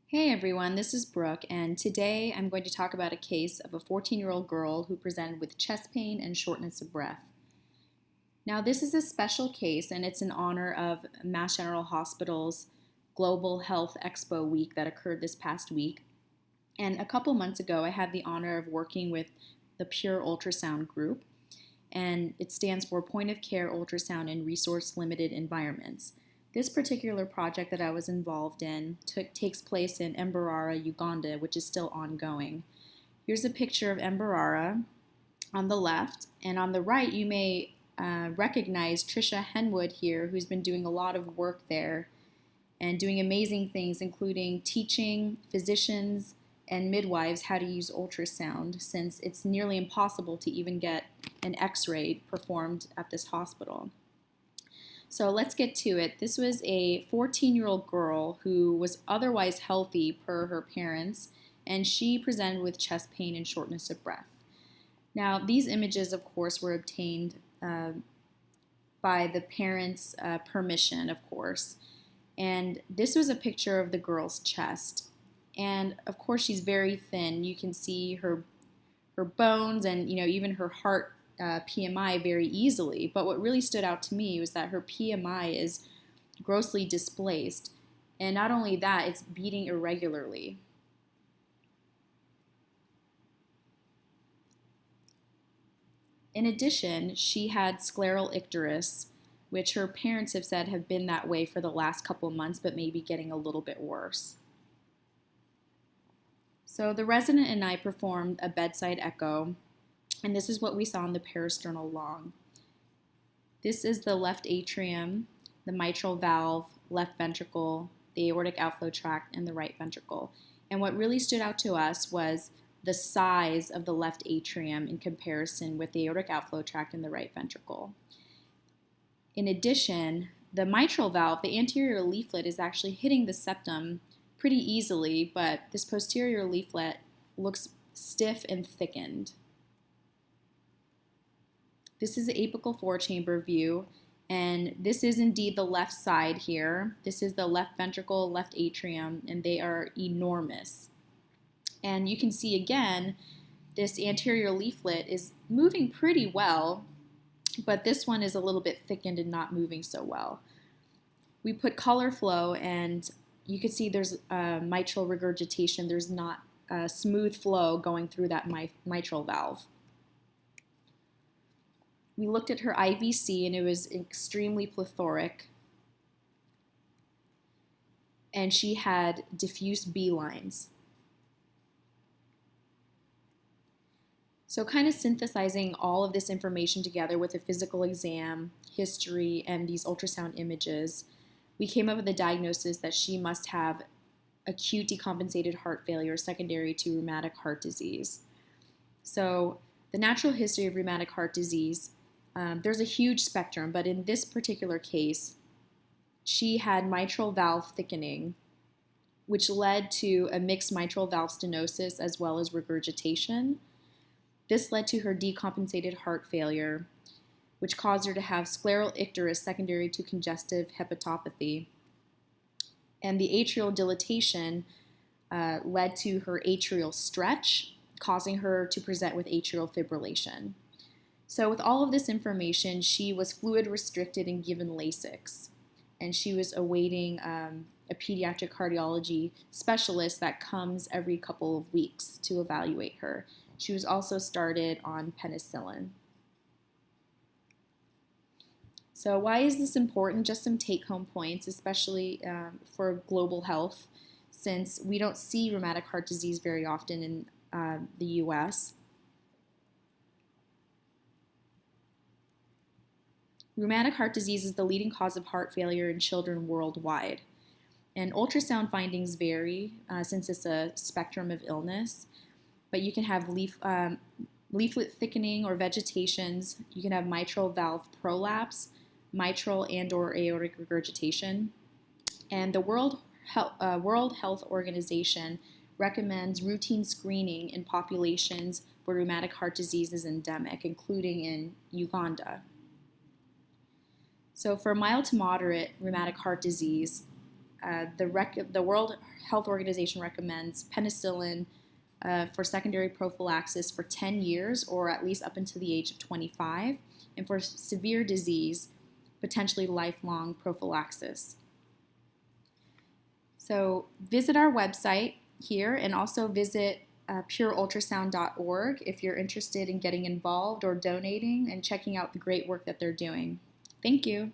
Hey everyone, this is Brooke, and today I'm going to talk about a case of a 14-year-old girl who presented with chest pain and shortness of breath. Now, this is a special case, and it's in honor of Mass General Hospital's Global Health Expo week that occurred this past week. And a couple months ago, I had the honor of working with the Pure Ultrasound Group, and it stands for Point of Care Ultrasound in Resource Limited Environments. This particular project that I was involved in takes place in Mbarara, Uganda, which is still ongoing. Here's a picture of Mbarara on the left, and on the right you may recognize Trisha Henwood here, who's been doing a lot of work there and doing amazing things, including teaching physicians and midwives how to use ultrasound, since it's nearly impossible to even get an x-ray performed at this hospital. So let's get to it. This was a 14-year-old girl who was otherwise healthy per her parents, and she presented with chest pain and shortness of breath. Now, these images, of course, were obtained by the parents' permission, of course. And this was a picture of the girl's chest. And of course, she's very thin. You can see her bones and even her heart PMI very easily. But what really stood out to me was that her PMI is grossly displaced. And not only that, it's beating irregularly. In addition, she had scleral icterus, which her parents have said have been that way for the last couple months, but maybe getting a little bit worse. So the resident and I performed a bedside echo, and this is what we saw in the parasternal lung. This is the left atrium, the mitral valve, left ventricle, the aortic outflow tract, and the right ventricle. And what really stood out to us was the size of the left atrium in comparison with the aortic outflow tract and the right ventricle. In addition, the mitral valve, the anterior leaflet, is actually hitting the septum pretty easily, but this posterior leaflet looks stiff and thickened. This is the apical four-chamber view, and this is indeed the left side here. This is the left ventricle, left atrium, and they are enormous. And you can see again, this anterior leaflet is moving pretty well, but this one is a little bit thickened and not moving so well. We put color flow, and you can see there's mitral regurgitation. There's not a smooth flow going through that mitral valve. We looked at her IVC, and it was extremely plethoric. And she had diffuse B lines. So kind of synthesizing all of this information together with a physical exam, history, and these ultrasound images, we came up with a diagnosis that she must have acute decompensated heart failure secondary to rheumatic heart disease. So the natural history of rheumatic heart disease, there's a huge spectrum, but in this particular case, she had mitral valve thickening, which led to a mixed mitral valve stenosis as well as regurgitation. This led to her decompensated heart failure, which caused her to have scleral icterus secondary to congestive hepatopathy. And the atrial dilatation led to her atrial stretch, causing her to present with atrial fibrillation. So with all of this information, she was fluid restricted and given Lasix. And she was awaiting a pediatric cardiology specialist that comes every couple of weeks to evaluate her. She was also started on penicillin. So why is this important? Just some take-home points, especially for global health, since we don't see rheumatic heart disease very often in the U.S. Rheumatic heart disease is the leading cause of heart failure in children worldwide. And ultrasound findings vary since it's a spectrum of illness, but you can have leaflet thickening or vegetations. You can have mitral valve prolapse, mitral and or aortic regurgitation. And the World Health Organization recommends routine screening in populations where rheumatic heart disease is endemic, including in Uganda. So for mild to moderate rheumatic heart disease, The World Health Organization recommends penicillin for secondary prophylaxis for 10 years or at least up until the age of 25, and for severe disease, potentially lifelong prophylaxis. So visit our website here and also visit pureultrasound.org if you're interested in getting involved or donating and checking out the great work that they're doing. Thank you.